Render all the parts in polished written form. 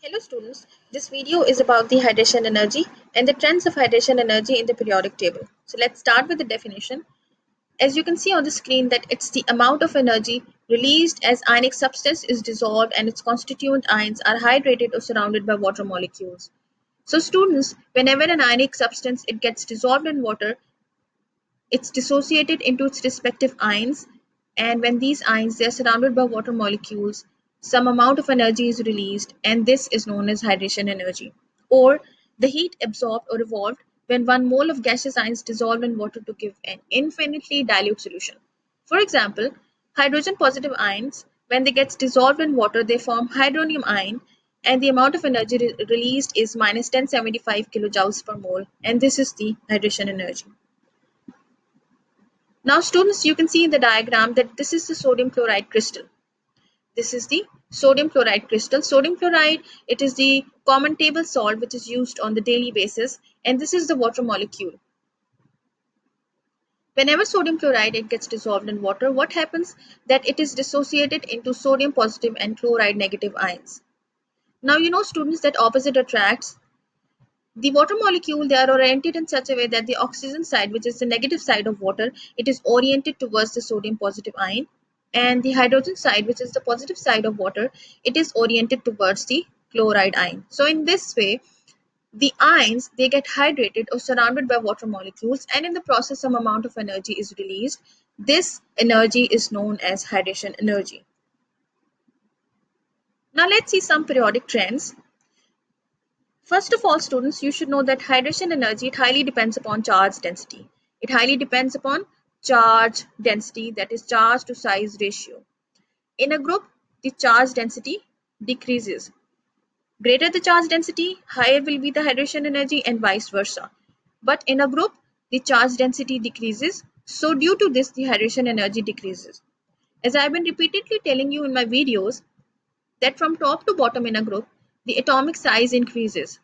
Hello students, this video is about the hydration energy and the trends of hydration energy in the periodic table. So let's start with the definition. As you can see on the screen that it's the amount of energy released as ionic substance is dissolved and its constituent ions are hydrated or surrounded by water molecules. So students, whenever an ionic substance it gets dissolved in water, it's dissociated into its respective ions, and when these ions they are surrounded by water molecules, some amount of energy is released, and this is known as hydration energy, or the heat absorbed or evolved when 1 mole of gaseous ions dissolved in water to give an infinitely dilute solution. For example, hydrogen positive ions, when they get dissolved in water, they form hydronium ion, and the amount of energy released is minus 1075 kilojoules per mole, and this is the hydration energy. Now students, you can see in the diagram that this is the sodium chloride crystal. This is the sodium chloride crystal. Sodium chloride, it is the common table salt which is used on the daily basis, and this is the water molecule. Whenever sodium chloride it gets dissolved in water, what happens? That it is dissociated into sodium positive and chloride negative ions. Now you know students that opposite attracts. The water molecule, they are oriented in such a way that the oxygen side, which is the negative side of water, it is oriented towards the sodium positive ion, and the hydrogen side, which is the positive side of water, it is oriented towards the chloride ion. So in this way, the ions, they get hydrated or surrounded by water molecules, and in the process some amount of energy is released. This energy is known as hydration energy. Now let's see some periodic trends. First of all, students, you should know that hydration energy, it highly depends upon charge density. It highly depends upon charge density, that is charge to size ratio. In a group, the charge density decreases. Greater the charge density, higher will be the hydration energy, and vice versa. But in a group, the charge density decreases. So due to this, the hydration energy decreases. As I have been repeatedly telling you in my videos, that from top to bottom in a group, the atomic size increases.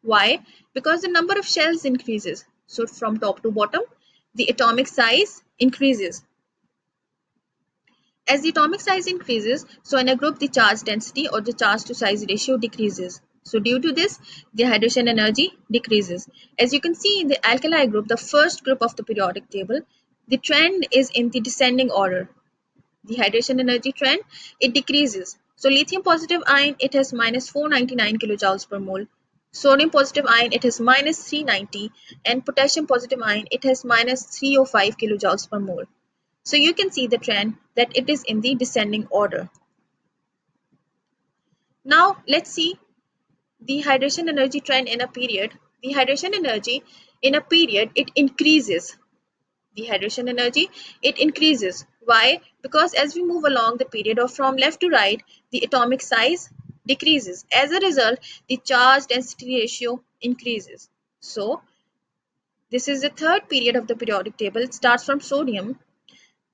Why? Because the number of shells increases. So from top to bottom, the atomic size increases. As the atomic size increases, so in a group, the charge density or the charge to size ratio decreases. So due to this, the hydration energy decreases. As you can see in the alkali group, the first group of the periodic table, the trend is in the descending order. The hydration energy trend, it decreases. So lithium positive ion, it has minus 499 kilojoules per mole. Sodium positive ion, it has minus 390, and potassium positive ion, it has minus 305 kilojoules per mole. So you can see the trend that it is in the descending order. Now let's see the hydration energy trend in a period. The hydration energy in a period, it increases. The hydration energy, it increases. Why? Because as we move along the period or from left to right, the atomic size decreases. As a result, the charge density ratio increases. So this is the third period of the periodic table. It starts from sodium.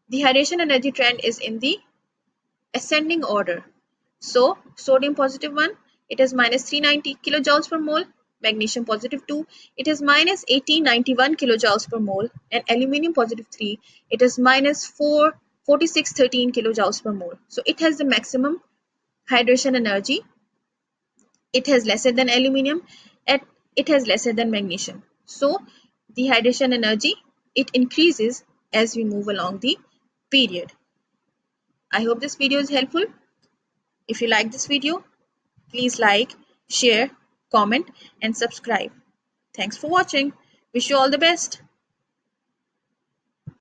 The hydration energy trend is in the ascending order. So sodium positive 1, it has minus 390 kilojoules per mole. Magnesium positive 2, it has minus 1891 kilojoules per mole, and aluminium positive 3, it has minus 4613 kilojoules per mole. So it has the maximum hydration energy. It has lesser than aluminium, and it has lesser than magnesium. So the hydration energy, it increases as we move along the period. I hope this video is helpful. If you like this video, please like, share, comment, and subscribe. Thanks for watching. Wish you all the best.